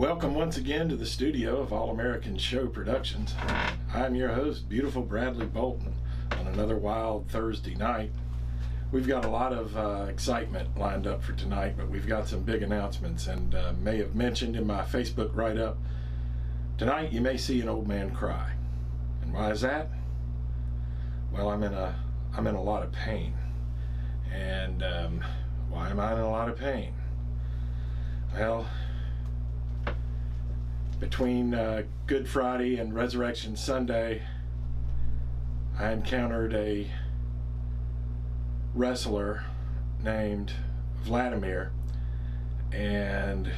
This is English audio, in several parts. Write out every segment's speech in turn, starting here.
Welcome once again to the studio of All American Show Productions. I'm your host, beautiful Bradley Bolton, on another wild Thursday night. We've got a lot of excitement lined up for tonight, but we've got some big announcements, and may have mentioned in my Facebook write-up, tonight you may see an old man cry. And why is that? Well, I'm in a lot of pain. And why am I in a lot of pain? Well, between Good Friday and Resurrection Sunday, I encountered a wrestler named Vladimir, and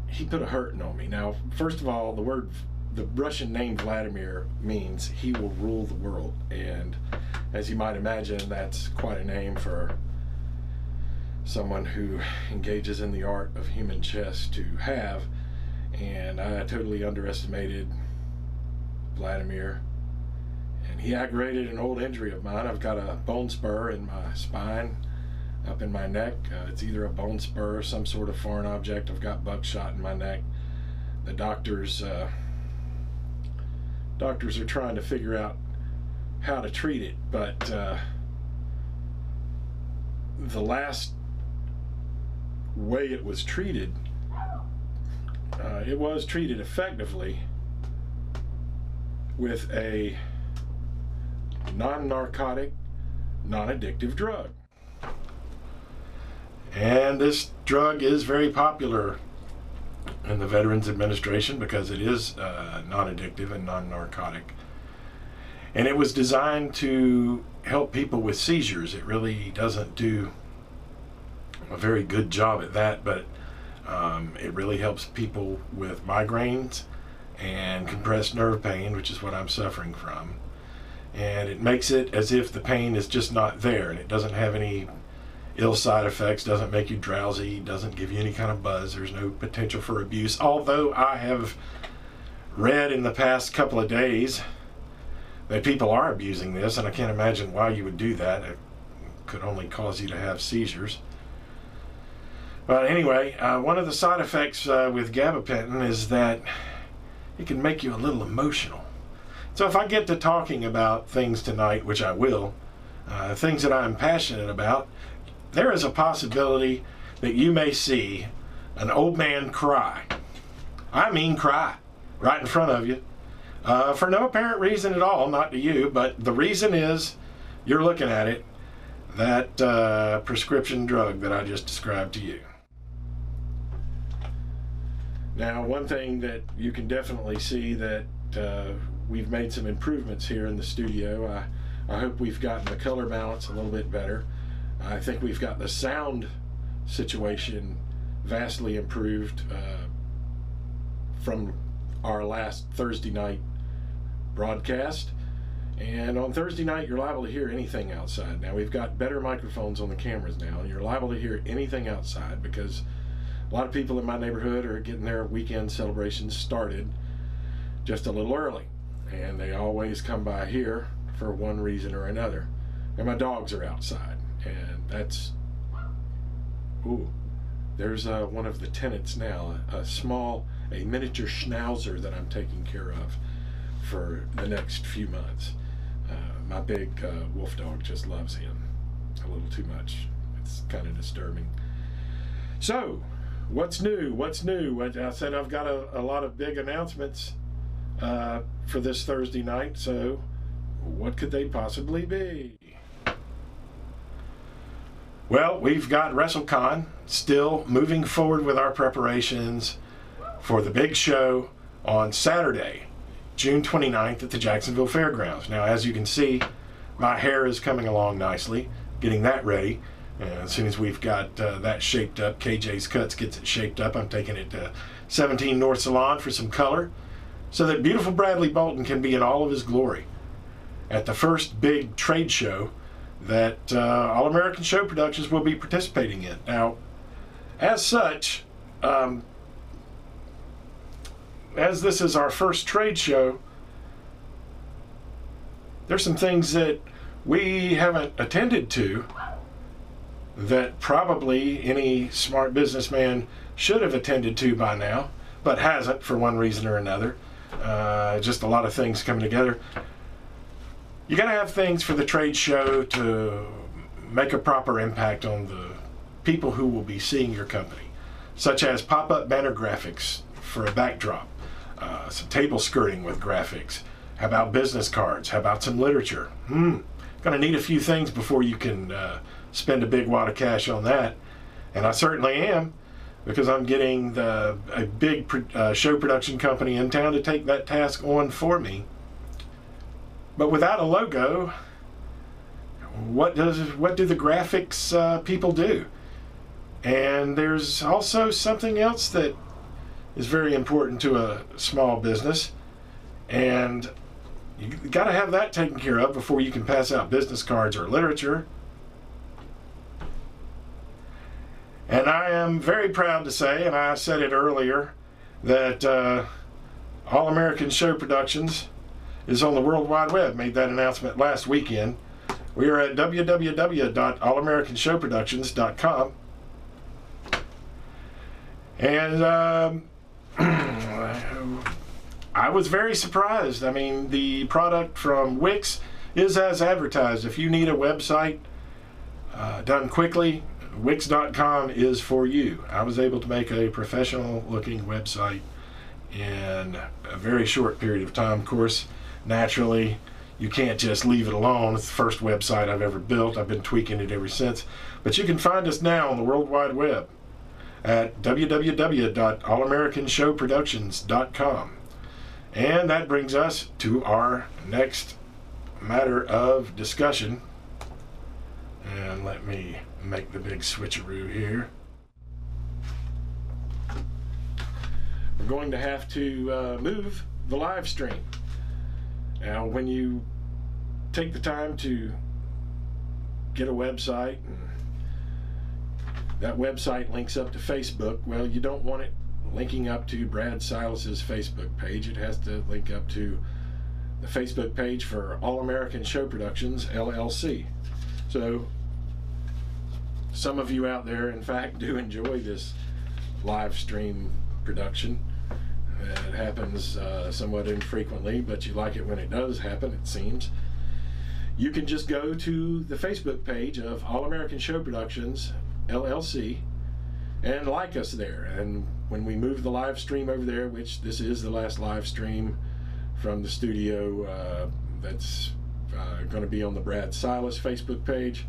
he put a hurting on me. Now, first of all, the Russian name Vladimir means he will rule the world, and as you might imagine, that's quite a name for someone who engages in the art of human chess to have. And I totally underestimated Vladimir, and he aggravated an old injury of mine. I've got a bone spur in my spine, up in my neck. It's either a bone spur or some sort of foreign object. I've got buckshot in my neck. The doctors are trying to figure out how to treat it, but the last way it was treated, it was treated effectively with a non-narcotic, non-addictive drug. And this drug is very popular in the Veterans Administration because it is non-addictive and non-narcotic. And it was designed to help people with seizures. It really doesn't do a very good job at that, but it really helps people with migraines and compressed nerve pain, which is what I'm suffering from. And it makes it as if the pain is just not there, and it doesn't have any ill side effects, doesn't make you drowsy, doesn't give you any kind of buzz. There's no potential for abuse, although I have read in the past couple of days that people are abusing this, and I can't imagine why you would do that. It could only cause you to have seizures. But anyway, one of the side effects with gabapentin is that it can make you a little emotional. So if I get to talking about things tonight, which I will, things that I'm passionate about, there is a possibility that you may see an old man cry. I mean cry, right in front of you, for no apparent reason at all, not to you, but the reason is you're looking at it, that prescription drug that I just described to you. Now, one thing that you can definitely see that we've made some improvements here in the studio. I hope we've gotten the color balance a little bit better. I think we've got the sound situation vastly improved from our last Thursday night broadcast. And on Thursday night, you're liable to hear anything outside. Now, we've got better microphones on the cameras now, and you're liable to hear anything outside because a lot of people in my neighborhood are getting their weekend celebrations started just a little early. And they always come by here for one reason or another. And my dogs are outside. And that's, ooh, there's one of the tenants now, a miniature schnauzer that I'm taking care of for the next few months. My big wolf dog just loves him a little too much. It's kind of disturbing. So, what's new? What's new? I said I've got a lot of big announcements for this Thursday night, so what could they possibly be? Well, we've got WrestleCon, still moving forward with our preparations for the big show on Saturday, June 29th at the Jacksonville Fairgrounds. Now, as you can see, my hair is coming along nicely, getting that ready. And as soon as we've got that shaped up, KJ's Cuts gets it shaped up, I'm taking it to 17 North Salon for some color so that beautiful Bradley Bolton can be in all of his glory at the first big trade show that All American Show Productions will be participating in. Now, as such, as this is our first trade show, there's some things that we haven't attended to that probably any smart businessman should have attended to by now, but hasn't for one reason or another. Just a lot of things coming together. You got to have things for the trade show to make a proper impact on the people who will be seeing your company, such as pop-up banner graphics for a backdrop, some table skirting with graphics. How about business cards? How about some literature? Gonna need a few things before you can spend a big wad of cash on that, and I certainly am, because I'm getting a big show production company in town to take that task on for me. But without a logo, what do the graphics people do? And there's also something else that is very important to a small business, and you got to have that taken care of before you can pass out business cards or literature. And I am very proud to say, and I said it earlier, that All American Show Productions is on the World Wide Web. Made that announcement last weekend. We are at www.allamericanshowproductions.com. And I was very surprised. I mean, the product from Wix is as advertised. If you need a website done quickly, Wix.com is for you. I was able to make a professional looking website in a very short period of time. Of course, naturally, you can't just leave it alone. It's the first website I've ever built. I've been tweaking it ever since. But you can find us now on the World Wide Web at www.allamericanshowproductions.com. And that brings us to our next matter of discussion. And let me make the big switcheroo here. We're going to have to move the live stream. Now, when you take the time to get a website, and that website links up to Facebook, well, you don't want it linking up to Brad Silas's Facebook page. It has to link up to the Facebook page for All American Show Productions, LLC. So some of you out there, in fact, do enjoy this live stream production. It happens somewhat infrequently, but you like it when it does happen, it seems. You can just go to the Facebook page of All American Show Productions, LLC, and like us there. And when we move the live stream over there, which this is the last live stream from the studio that's going to be on the Brad Silas Facebook page,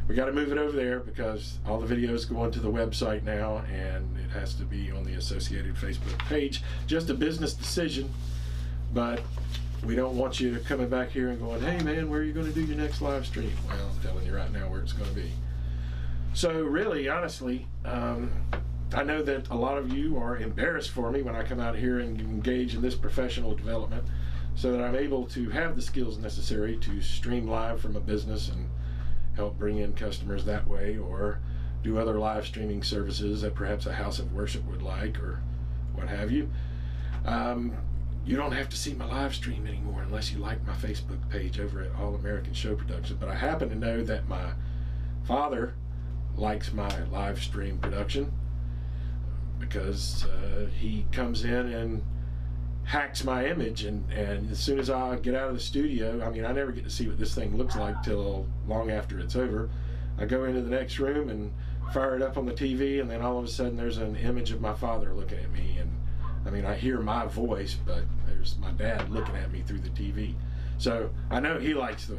we got to move it over there because all the videos go onto the website now, and it has to be on the associated Facebook page. Just a business decision, but we don't want you coming back here and going, hey man, where are you going to do your next live stream? Well, I'm telling you right now where it's going to be. So really, honestly, I know that a lot of you are embarrassed for me when I come out here and engage in this professional development, so that I'm able to have the skills necessary to stream live from a business and help bring in customers that way, or do other live streaming services that perhaps a house of worship would like, or what have you. You don't have to see my live stream anymore unless you like my Facebook page over at All American Show Productions. But I happen to know that my father likes my live stream production because he comes in and hacks my image, and as soon as I get out of the studio, I mean, I never get to see what this thing looks like till long after it's over. I go into the next room and fire it up on the TV, and then all of a sudden there's an image of my father looking at me, and I mean, I hear my voice, but there's my dad looking at me through the TV. So I know he likes the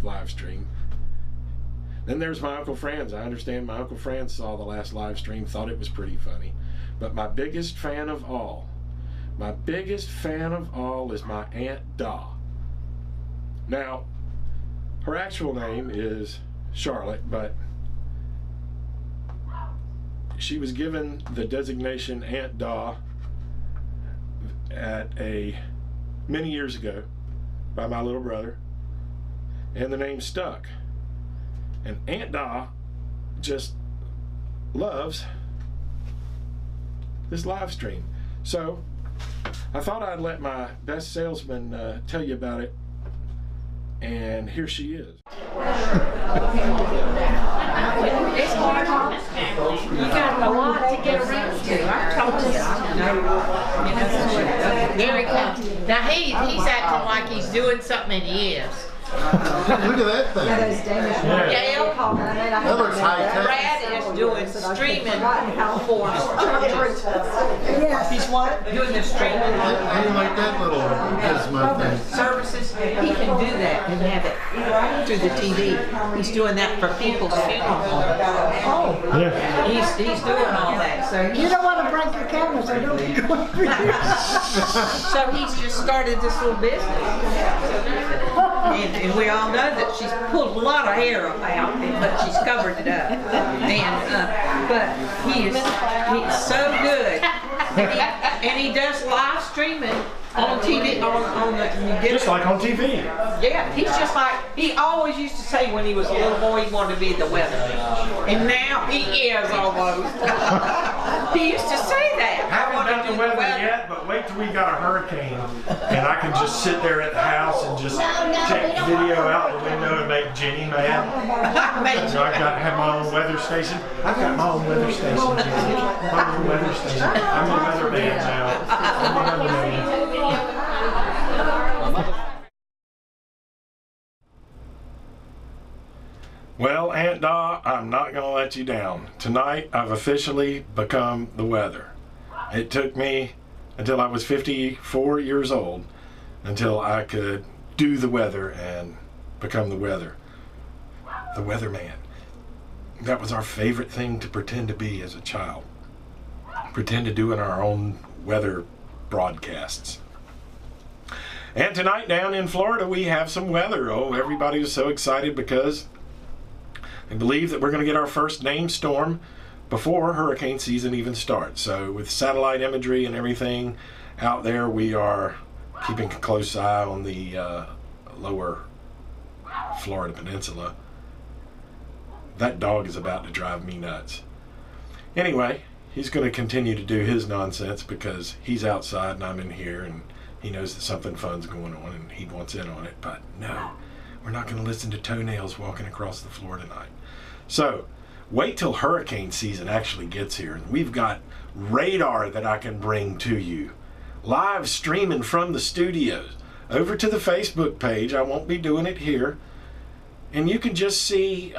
live stream. Then there's my Uncle Franz. I understand my Uncle Franz saw the last live stream, thought it was pretty funny. But my biggest fan of all is my Aunt Da. Now, her actual name is Charlotte, but she was given the designation Aunt Da many years ago by my little brother, and the name stuck. And Aunt Da just loves this live stream. So I thought I'd let my best salesman tell you about it, and here she is. Here he comes. Now he's acting like he's doing something and he is. Look at that thing. Gail, That looks high tech. Brad is doing streaming for churches. He's what? Doing the streaming. How do you like that little gizmo thing? Services. He can do that and have it through the TV. He's doing that for people's funerals. Oh. Yeah. He's doing all that. So You don't want to break your camera, so don't be going for you. So he's just started this little business. And we all know that she's pulled a lot of hair out, but she's covered it up. But he's so good. And he does live streaming on TV, Just like on TV. Yeah, he's just like, he always used to say when he was a little boy he wanted to be the weatherman. And now he is almost. He used to say that. Haven't done the weather yet, but wait till we got a hurricane and I can just sit there at the house and just take video out the window and make Jenny mad. So I've got to have my own weather station. I've got my own weather station, Jenny. My own weather station. I'm the weatherman now. I'm the weatherman. Well, Aunt Da, I'm not going to let you down. Tonight, I've officially become the weather. It took me until I was 54 years old until I could do the weather and become the weather. The weatherman. That was our favorite thing to pretend to be as a child. Pretend to do in our own weather broadcasts. And tonight down in Florida, we have some weather. Oh, everybody is so excited because they believe that we're going to get our first named storm before hurricane season even starts. So with satellite imagery and everything out there, we are keeping a close eye on the lower Florida peninsula. That dog is about to drive me nuts. Anyway, he's going to continue to do his nonsense because he's outside and I'm in here and he knows that something fun's going on and he wants in on it. But no, we're not going to listen to toenails walking across the floor tonight. So wait till hurricane season actually gets here. And we've got radar that I can bring to you. Live streaming from the studios over to the Facebook page. I won't be doing it here. And you can just see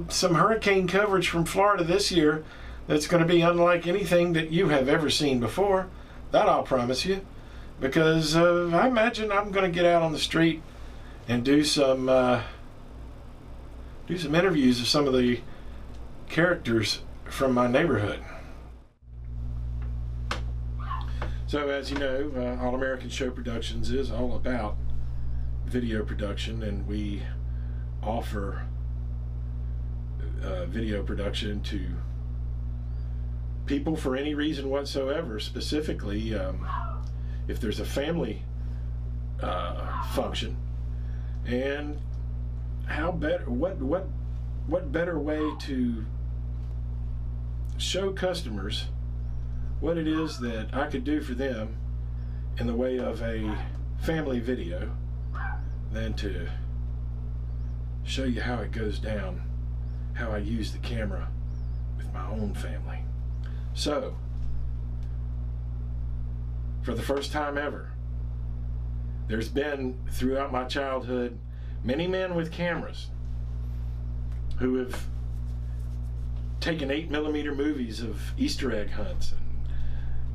some hurricane coverage from Florida this year that's going to be unlike anything that you have ever seen before. That I'll promise you. Because I imagine I'm going to get out on the street and do some interviews of some of the characters from my neighborhood. So as you know, All American Show Productions is all about video production, and we offer video production to people for any reason whatsoever. Specifically, if there's a family function, and what better way to show customers what it is that I could do for them in the way of a family video than to show you how it goes down, how I use the camera with my own family. So, for the first time ever, there's been, throughout my childhood, many men with cameras who have taken 8mm movies of Easter egg hunts and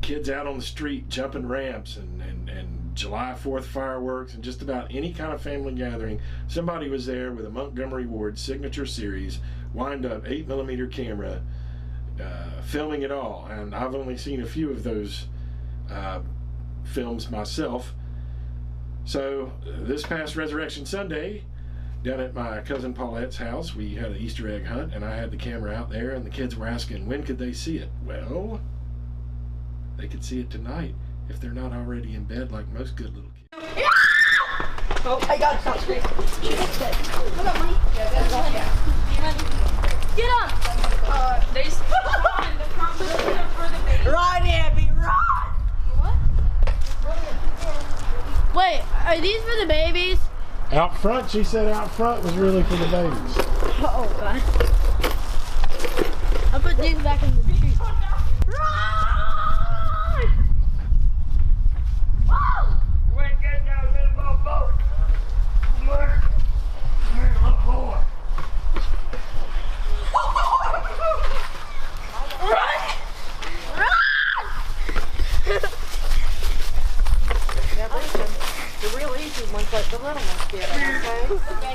kids out on the street jumping ramps and July 4th fireworks and just about any kind of family gathering. Somebody was there with a Montgomery Ward signature series, wind up 8mm camera, filming it all. And I've only seen a few of those films myself. So this past Resurrection Sunday, down at my cousin Paulette's house, we had an Easter egg hunt, and I had the camera out there, and the kids were asking when could they see it. Well, they could see it tonight if they're not already in bed like most good little kids. Oh, I got something. Hold on, Mike. Get up. Run, Abby, run! What? Wait, are these for the babies? Out front, she said out front was really for the babies. Oh, God. I'll put these back in the tree. Run! Whoa!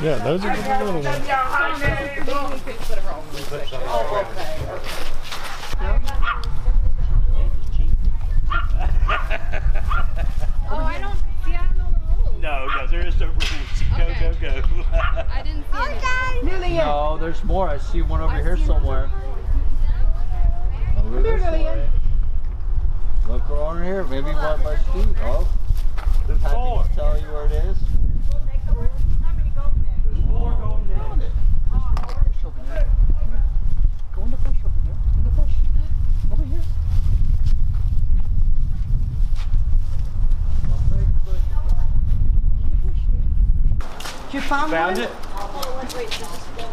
Yeah, those are the little ones. Oh, I don't know the rules. No, there is no rules. Okay. Go. I didn't see any. No, there's more. I see one over here somewhere. Over this way. Look over here. Maybe one by Steve. Oh. There's Happy four. to tell you where it is. There's four going down it. Go in the bush over here. In the bush. Over here. Did you find Found one? it?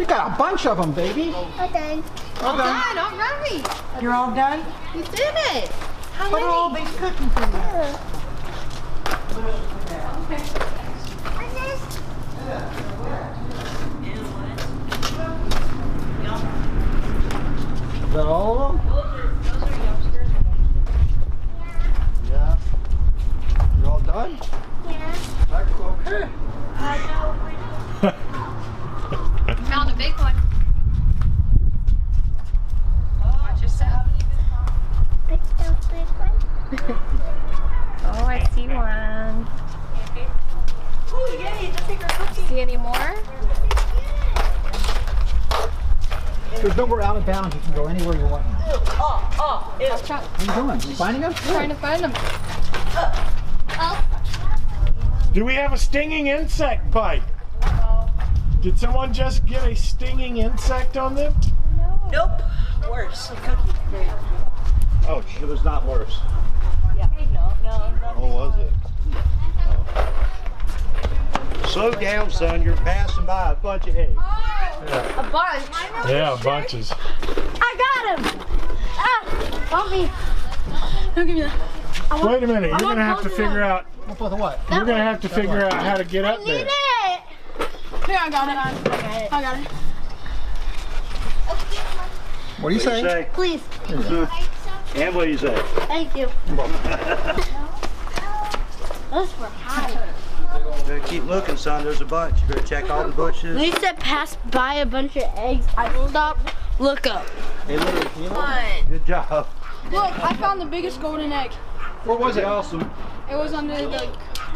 You got a bunch of them, baby. Okay. All done, all right. You're all done? You did it. How What many? are all these cooking for you? Is that all of them? Yeah. You're all done? Yeah. Okay. Found a big one. Watch yourself. Oh, I see one. Oh, yay, the bigger cookie. See any more? There's nowhere out of bounds. You can go anywhere you want. Ew. What are you doing? You finding them? Trying to find them. Do we have a stinging insect bite? Did someone just get a stinging insect on them? Nope. Worse. A cookie. Oh, it was not worse. No. Oh, was it? Slow down, son. You're passing by a bunch of eggs. A bunch. Yeah, bunches. I got him. Ah, mommy. Don't give me that. Wait a minute, you're gonna have to figure out. What the what? You're gonna have to figure out how to get up there. it. Here, I got it. I got it. What do you say? Say, Please. and what do you say? Thank you. Those were high. You better keep looking, son. There's a bunch. You better check all the bushes. When you said pass by a bunch of eggs, I stopped, look up. Hey, look. Good job. Look, I found the biggest golden egg. Where was it? Awesome. It was under the oh,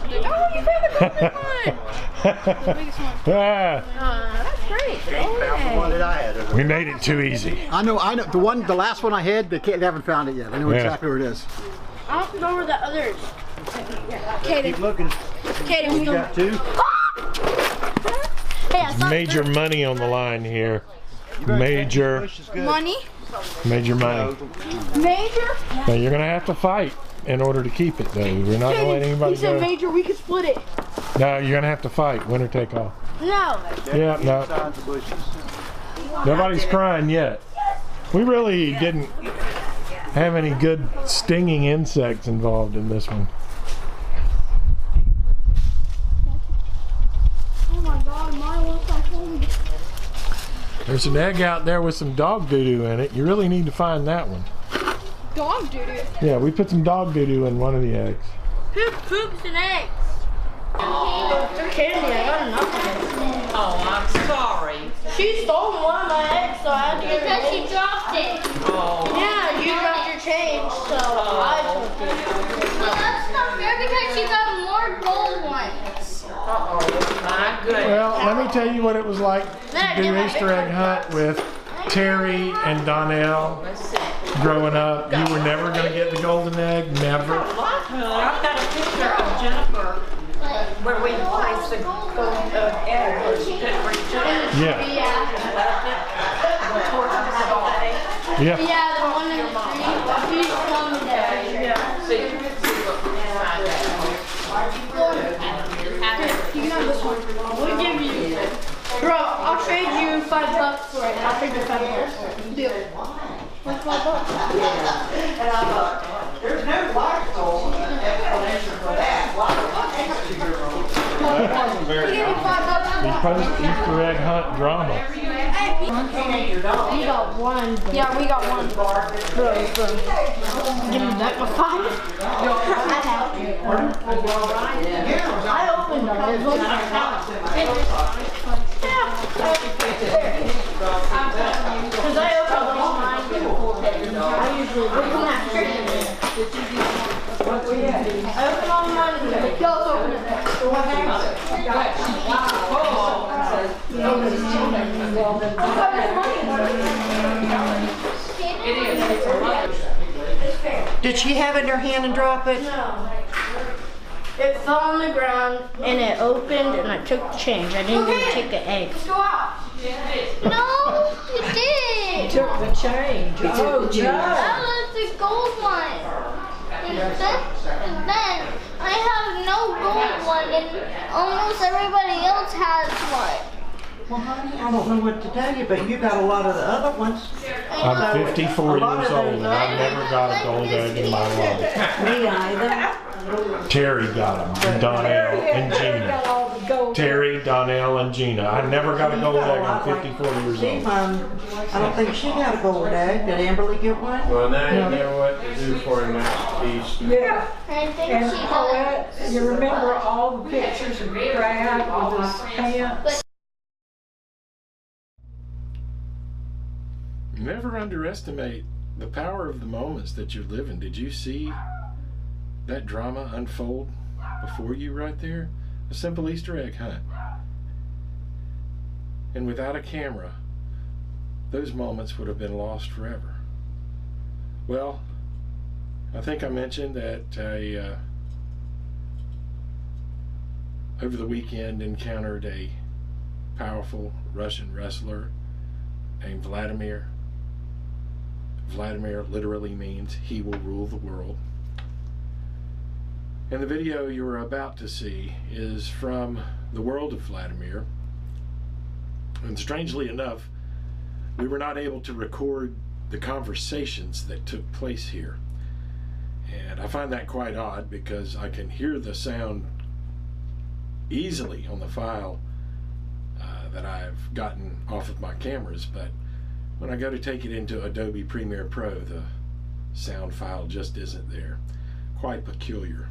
you found the golden one! The biggest one. That's great. Found the one that I had. We made it too easy. I know. The last one I had, they haven't found it yet. I know exactly where it is. I have to go over the others. Keep looking. Katie, You got two? Hey, I saw Major money on the line here. Major Bush is good. Money? money. Major? Now you're gonna have to fight in order to keep it, though. We're not gonna let anybody He said go. major, we could split it. No, you're gonna have to fight. Winner take all. no. Yeah, no. Inside the bushes. Nobody's crying yet. We really didn't have any good stinging insects involved in this one. Oh my god, mine wants my home. There's an egg out there with some dog doo-doo in it. You really need to find that one. Dog doo-doo. Yeah, we put some dog doo-doo in one of the eggs. Who poops and eggs? Candy, I got enough of it. Oh, I'm sorry. She stole one of my eggs, so I had to get Because her. she dropped it. Oh, Yeah, you dropped your change, so I took it. Well, that's not fair because she got more gold ones. my goodness. Well, let me tell you what it was like to do Easter egg hunt with Terry and Donnell growing up. You were never going to get the golden egg, never. I've got a picture of Jennifer where we placed the golden egg where she couldn't reach it. Yeah, Towards the holiday. yeah. Yeah, the one in the tree. She's coming there. Yeah, see, what we find out. You can have this one. We'll give you. Bro, I'll trade you $5 for it. I'll trade you $5. Deal. What's $5? And I thought, there's no logical explanation for that. He gave me $5. The post-Easter egg hunt drama. We got one. Yeah, we got one. Give me that for $5. I opened opened them. It was one because I open all mine. I usually open that tree. I open all mine and go open Did she have it in her hand and drop it? No. It fell on the ground and it opened and I took the change. I didn't even take the egg. Let's go out. No, you did. Took the change. Oh, That was the gold one. And then I have no gold one and almost everybody else has one. Well, honey, I don't know what to tell you, but you got a lot of the other ones. I'm 54 years old and I've never got a gold egg in my life. Me either. Terry got them, Donnell and Gina. Terry, Donnell, and Gina. I never got a gold egg. I'm 54 years See, old. Mom, I don't think she got a gold egg. Did Amberly get one? Well, now you know what to do for a next piece. Yeah. I think And she does. Paulette, you remember all the pictures of Brad with his pants? Never underestimate the power of the moments that you're living. Did you see that drama unfold before you right there? A simple Easter egg hunt. And without a camera, those moments would have been lost forever. Well, I think I mentioned that I, over the weekend, encountered a powerful Russian wrestler named Vladimir. Vladimir literally means he will rule the world. And the video you are about to see is from the world of Vladimir. And strangely enough, we were not able to record the conversations that took place here. And I find that quite odd because I can hear the sound easily on the file that I've gotten off of my cameras, but when I go to take it into Adobe Premiere Pro, the sound file just isn't there. Quite peculiar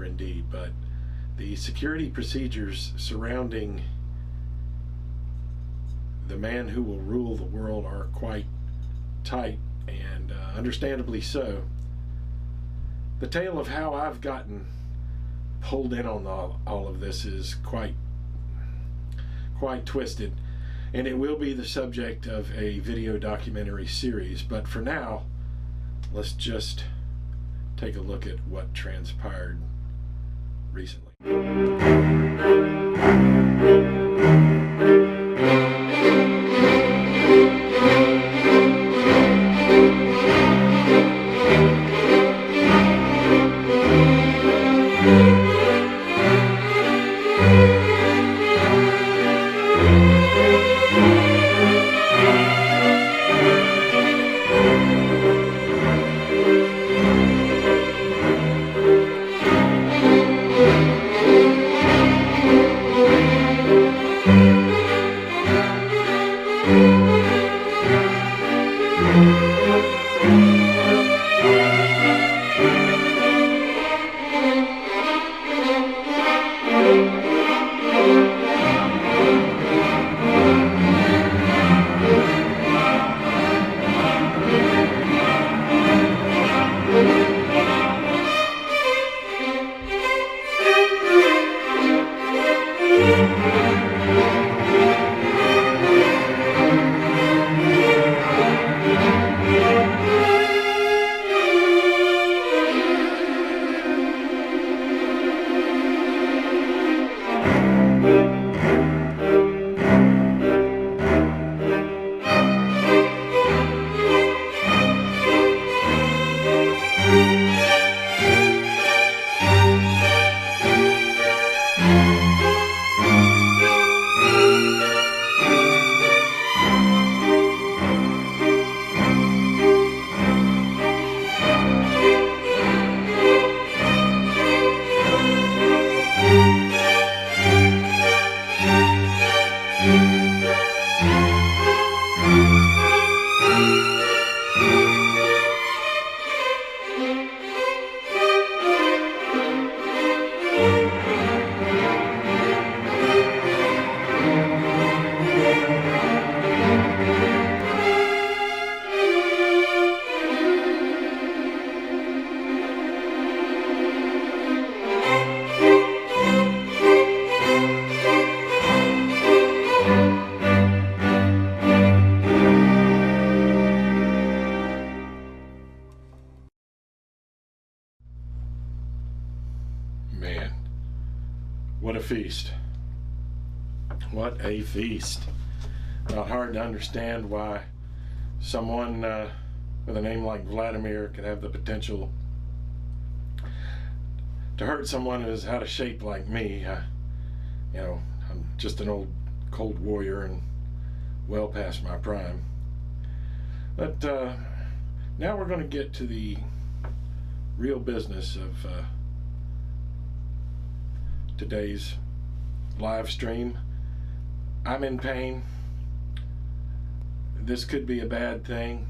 indeed, but the security procedures surrounding the man who will rule the world are quite tight, and understandably so. The tale of how I've gotten pulled in on all of this is quite twisted, and it will be the subject of a video documentary series, but for now, let's just take a look at what transpired recently. feast. What a feast. Not hard to understand why someone with a name like Vladimir could have the potential to hurt someone who's out of shape like me. You know, I'm just an old cold warrior and well past my prime. But now we're going to get to the real business of today's live stream. I'm in pain. This could be a bad thing.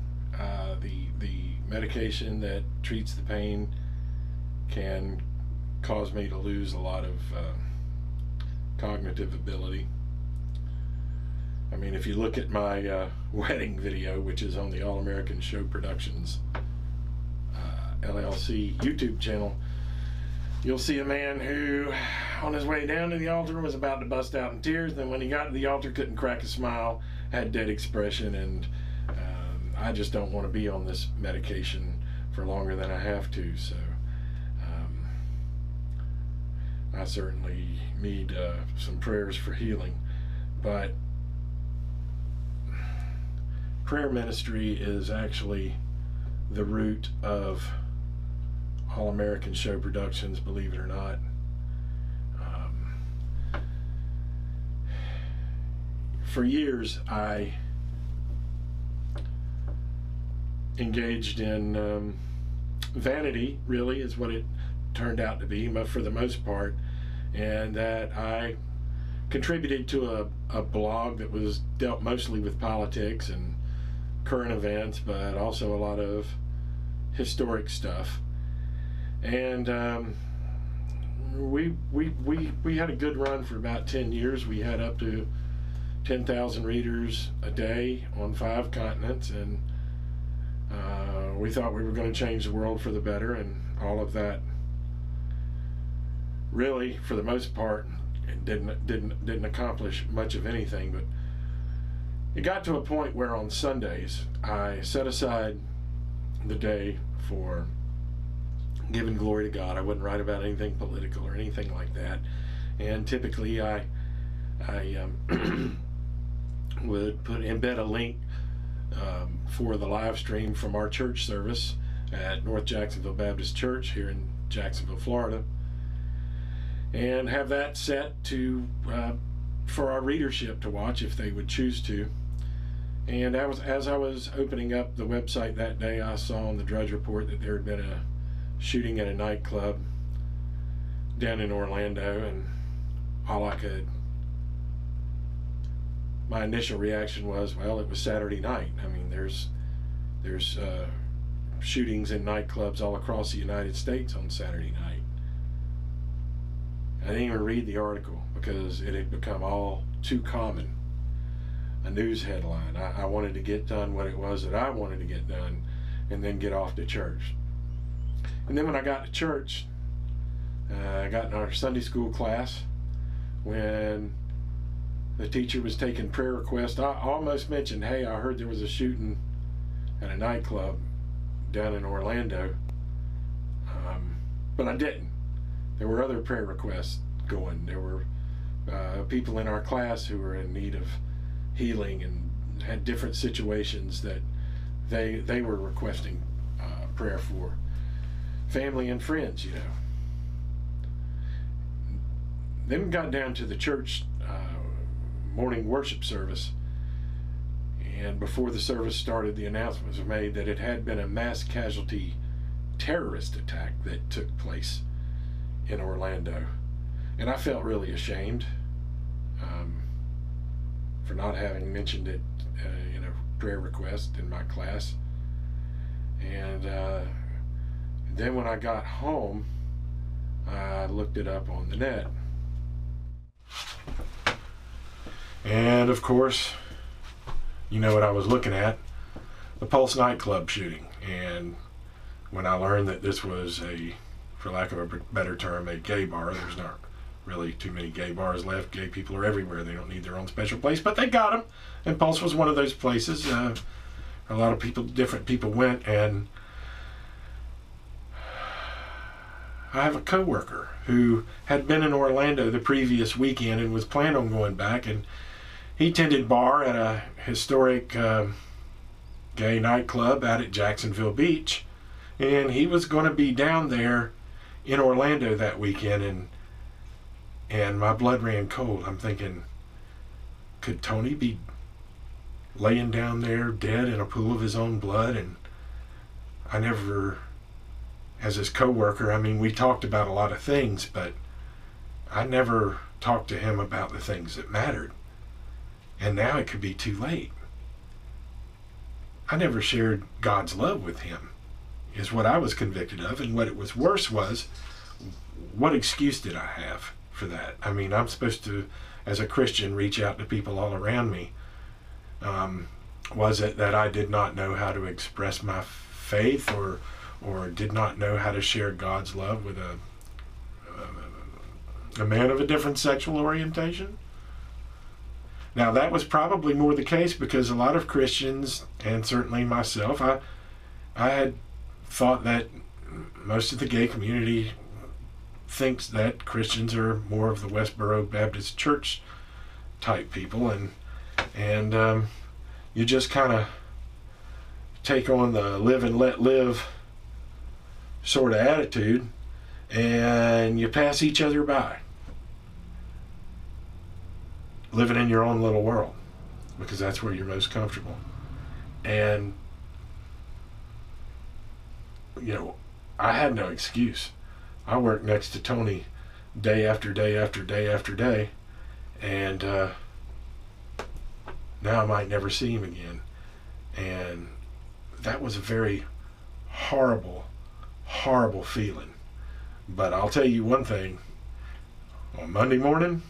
The medication that treats the pain can cause me to lose a lot of cognitive ability. I mean, if you look at my wedding video, which is on the All American Show Productions LLC YouTube channel, you'll see a man who, on his way down to the altar, was about to bust out in tears. Then when he got to the altar, couldn't crack a smile, had dead expression, and I just don't want to be on this medication for longer than I have to. So I certainly need some prayers for healing. But prayer ministry is actually the root of All American Show Productions, believe it or not. For years, I engaged in vanity, really, is what it turned out to be, for the most part, and that I contributed to a blog that was dealt mostly with politics and current events, but also a lot of historic stuff. And we had a good run for about 10 years. We had up to 10,000 readers a day on 5 continents, and we thought we were going to change the world for the better, and all of that really, for the most part, didn't accomplish much of anything. But it got to a point where on Sundays I set aside the day for giving glory to God. I wouldn't write about anything political or anything like that, and typically I would embed a link for the live stream from our church service at North Jacksonville Baptist Church here in Jacksonville, Florida, and have that set to for our readership to watch if they would choose to. And as I was opening up the website that day, I saw on the Drudge Report that there had been a shooting at a nightclub down in Orlando, and my initial reaction was, well, it was Saturday night. I mean, there's shootings in nightclubs all across the United States on Saturday night. I didn't even read the article because it had become all too common. A news headline. I wanted to get done what it was that I wanted to get done and then get off to church. And then when I got to church, I got in our Sunday school class when the teacher was taking prayer requests. I almost mentioned, hey, I heard there was a shooting at a nightclub down in Orlando, but I didn't. There were other prayer requests going. There were people in our class who were in need of healing and had different situations that they were requesting prayer for. Family and friends, you know. Then we got down to the church morning worship service, and before the service started, the announcement was made that it had been a mass casualty terrorist attack that took place in Orlando. And I felt really ashamed for not having mentioned it in a prayer request in my class. And then when I got home, I looked it up on the net. And of course, you know what I was looking at, the Pulse nightclub shooting. And when I learned that this was for lack of a better term, a gay bar, there's not really too many gay bars left. Gay people are everywhere. They don't need their own special place, but they got them. And Pulse was one of those places. A lot of people, different people went, and I have a coworker who had been in Orlando the previous weekend and was planning on going back, and he tended bar at a historic gay nightclub out at Jacksonville Beach, and he was going to be down there in Orlando that weekend, and my blood ran cold. I'm thinking, could Tony be laying down there dead in a pool of his own blood? And I never, as his coworker, I mean, we talked about a lot of things, but I never talked to him about the things that mattered. And now it could be too late. I never shared God's love with him, is what I was convicted of. And what it was worse was, what excuse did I have for that? I mean, I'm supposed to, as a Christian, reach out to people all around me. Was it that I did not know how to express my faith, or did not know how to share God's love with a man of a different sexual orientation? Now, that was probably more the case because a lot of Christians, and certainly myself, I had thought that most of the gay community thinks that Christians are more of the Westboro Baptist Church type people, and you just kind of take on the live and let live sort of attitude, and you pass each other by, living in your own little world, because that's where you're most comfortable. And you know, I had no excuse. I worked next to Tony day after day after day after day, and now I might never see him again. And that was a very horrible, horrible feeling. But I'll tell you one thing. On Monday morning,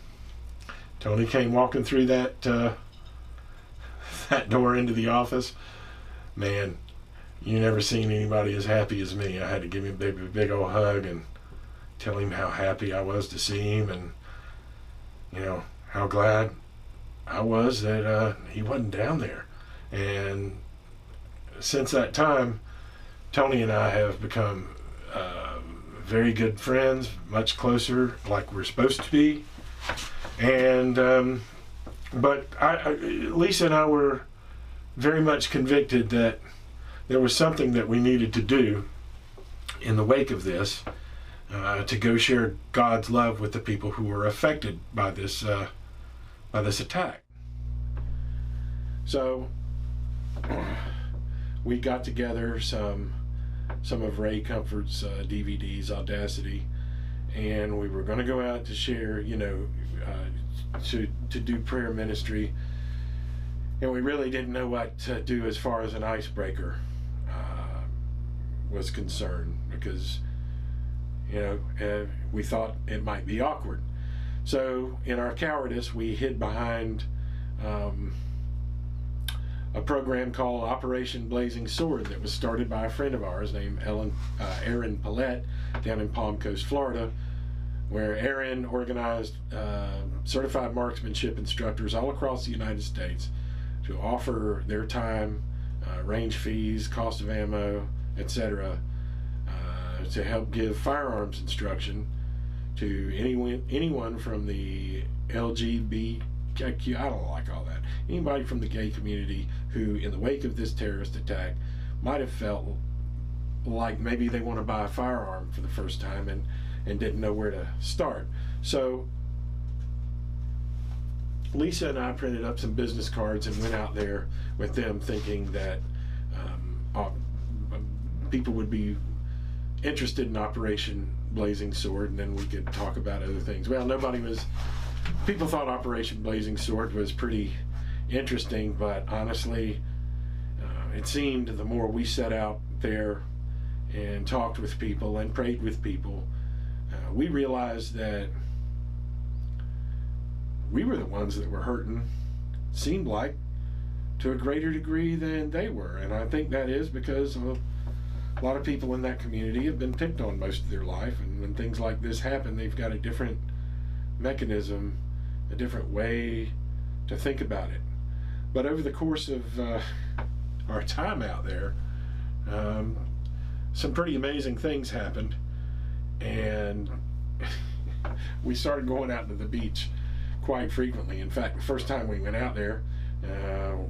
Tony came walking through that that door into the office. Man, you never seen anybody as happy as me. I had to give him a big old hug and tell him how happy I was to see him, and you know how glad I was that he wasn't down there. And since that time, Tony and I have become very good friends, much closer, like we're supposed to be. And but Lisa and I were very much convicted that there was something that we needed to do in the wake of this, to go share God's love with the people who were affected by this attack. So we got together some of Ray Comfort's DVDs, Audacity, and we were going to go out to share, you know, to do prayer ministry, and we really didn't know what to do as far as an icebreaker was concerned, because you know we thought it might be awkward. So in our cowardice, we hid behind a program called Operation Blazing Sword that was started by a friend of ours named Aaron Paulette down in Palm Coast, Florida, where Aaron organized certified marksmanship instructors all across the United States to offer their time, range fees, cost of ammo, etc., to help give firearms instruction to anyone from the LGBTQ, I don't like all that, anybody from the gay community who, in the wake of this terrorist attack, might have felt like maybe they want to buy a firearm for the first time and didn't know where to start. So Lisa and I printed up some business cards and went out there with them, thinking that people would be interested in Operation Blazing Sword, and then we could talk about other things. Well, people thought Operation Blazing Sword was pretty interesting, but honestly, it seemed the more we set out there and talked with people and prayed with people, we realized that we were the ones that were hurting, seemed like, to a greater degree than they were. And I think that is because a lot of people in that community have been picked on most of their life, and when things like this happen, they've got a different mechanism, a different way to think about it. But over the course of our time out there, some pretty amazing things happened, and we started going out to the beach quite frequently. In fact, the first time we went out there,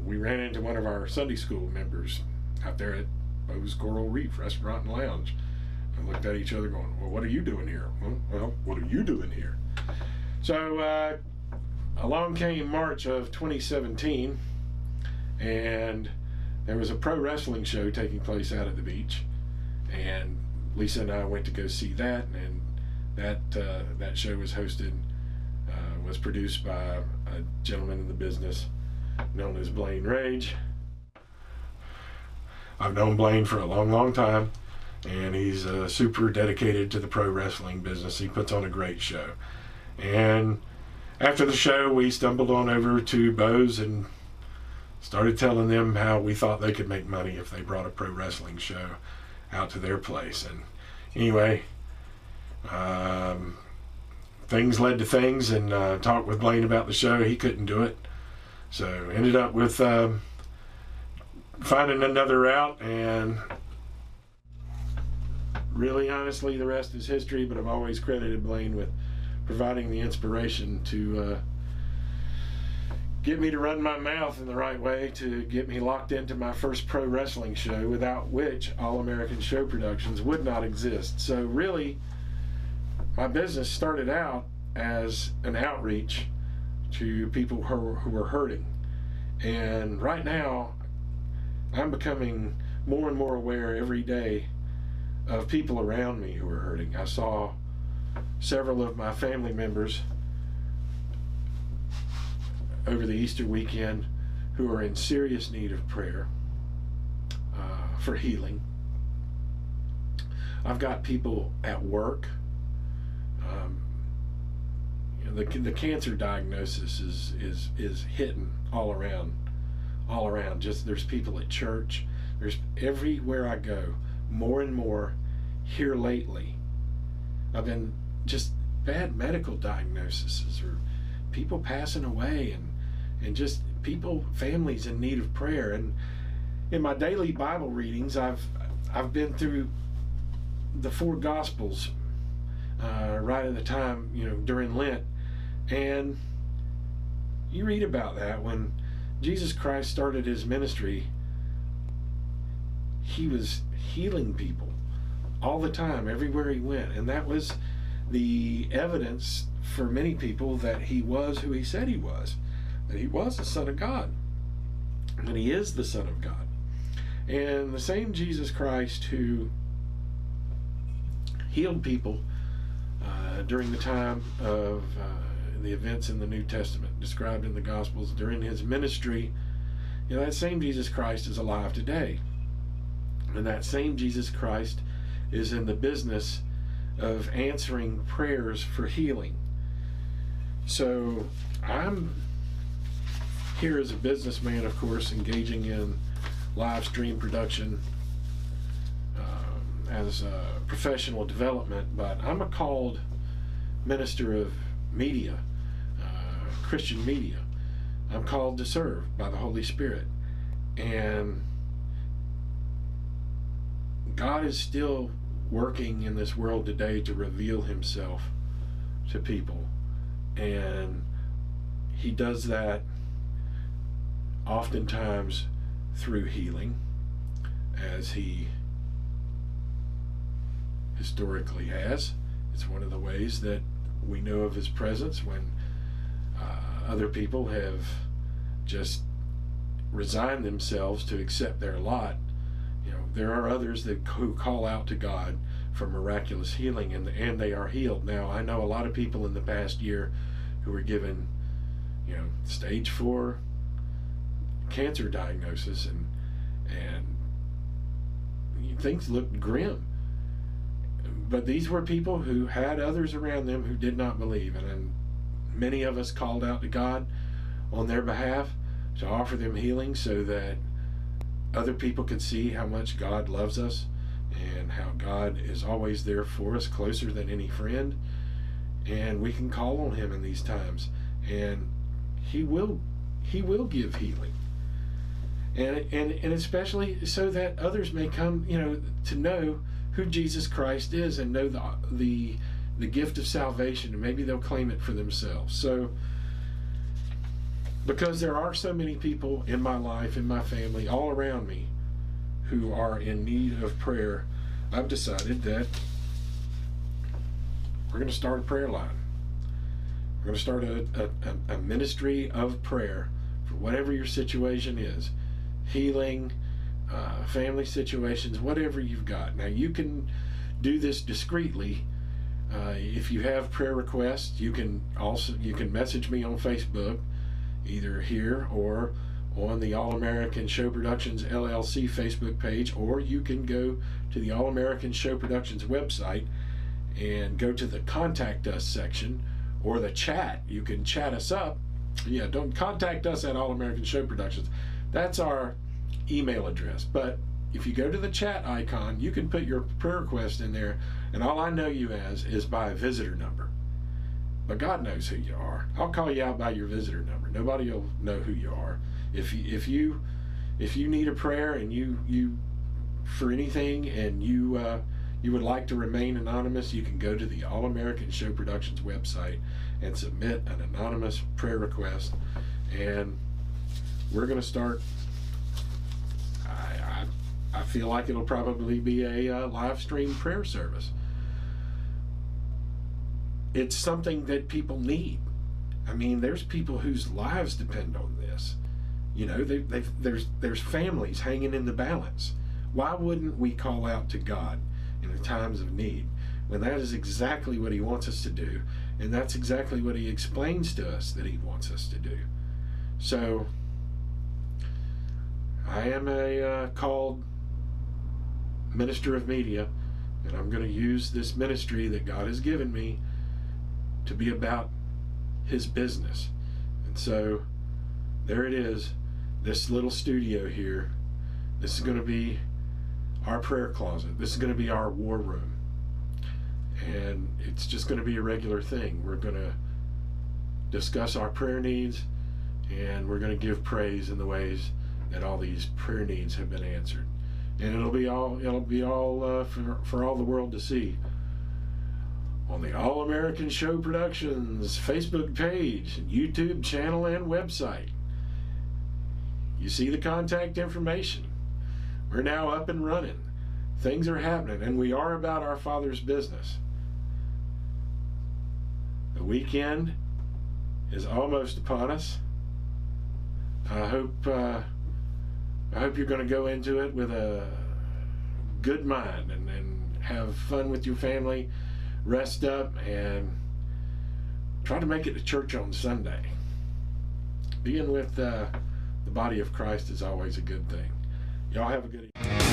we ran into one of our Sunday school members out there at Bo's Coral Reef Restaurant and Lounge, and looked at each other going, well, what are you doing here? Well, what are you doing here? So along came March of 2017, and there was a pro wrestling show taking place out at the beach, and Lisa and I went to go see that, and that show was was produced by a gentleman in the business known as Blaine Rage. I've known Blaine for a long time, and he's super dedicated to the pro wrestling business. He puts on a great show. And after the show, we stumbled on over to Bo's and started telling them how we thought they could make money if they brought a pro wrestling show out to their place. And anyway, things led to things, and talked with Blaine about the show. He couldn't do it, so ended up with finding another route, and really honestly the rest is history. But I've always credited Blaine with providing the inspiration to get me to run my mouth in the right way, to get me locked into my first pro wrestling show, without which All American Show Productions would not exist. So really, my business started out as an outreach to people who were hurting. And right now, I'm becoming more and more aware every day of people around me who are hurting. I saw several of my family members over the Easter weekend who are in serious need of prayer for healing. I've got people at work. The cancer diagnosis is hitting all around. Just there's people at church. There's everywhere I go. More and more here lately. I've been just bad medical diagnoses, or people passing away, and just families in need of prayer. And in my daily Bible readings, I've been through the 4 Gospels right at the time, during Lent, and you read about that when Jesus Christ started his ministry. He was healing people all the time, everywhere he went, and that was the evidence for many people that he was who he said he was, that he was the Son of God, and he is the Son of God. And the same Jesus Christ who healed people during the time of the events in the New Testament described in the Gospels during his ministry, that same Jesus Christ is alive today. And that same Jesus Christ is in the business of answering prayers for healing. So I'm here as a businessman, of course, engaging in live stream production as a professional development, but I'm a called minister of media, Christian media. I'm called to serve by the Holy Spirit, and God is still working in this world today to reveal himself to people, and he does that oftentimes through healing, as he historically has. It's one of the ways that we know of his presence when other people have just resigned themselves to accept their lot. There are others who call out to God for miraculous healing, and they are healed. Now, I know a lot of people in the past year who were given, stage 4 cancer diagnosis, and things looked grim. But these were people who had others around them who did not believe, and many of us called out to God on their behalf to offer them healing, so that other people could see how much God loves us and how God is always there for us, closer than any friend, and we can call on him in these times, and he will give healing, and especially so that others may come to know who Jesus Christ is and know the gift of salvation, and maybe they'll claim it for themselves. So, because there are so many people in my life, in my family, all around me, who are in need of prayer, I've decided that we're going to start a prayer line. We're going to start a ministry of prayer for whatever your situation is. Healing, family situations, whatever you've got. Now, you can do this discreetly. If you have prayer requests, you can message me on Facebook, either here or on the All American Show Productions LLC Facebook page, or you can go to the All American Show Productions website and go to the Contact Us section, or the chat. You can chat us up. Yeah, don't contact us at All American Show Productions. That's our email address. But if you go to the chat icon, you can put your prayer request in there, and all I know you as is by a visitor number. But God knows who you are. I'll call you out by your visitor number. Nobody will know who you are. If you need a prayer and you for anything, and you would like to remain anonymous, you can go to the All American Show Productions website and submit an anonymous prayer request, and we're going to start. I feel like it'll probably be a live stream prayer service. It's something that people need. I mean, there's people whose lives depend on this. You know, there's families hanging in the balance. Why wouldn't we call out to God in times of need, when that is exactly what He wants us to do, and that's exactly what He explains to us that He wants us to do? So, I am a called minister of media, and I'm going to use this ministry that God has given me to be about His business. And so there it is, this little studio here. This is going to be our prayer closet. This is going to be our war room, and it's just going to be a regular thing. We're going to discuss our prayer needs, and we're going to give praise in the ways that all these prayer needs have been answered. And it'll be all for all the world to see on the All American Show Productions Facebook page, YouTube channel, and website. You see the contact information. We're now up and running. Things are happening, and we are about our Father's business. The weekend is almost upon us. I hope you're going to go into it with a good mind and have fun with your family. Rest up and try to make it to church on Sunday. Being with the body of Christ is always a good thing. Y'all have a good evening.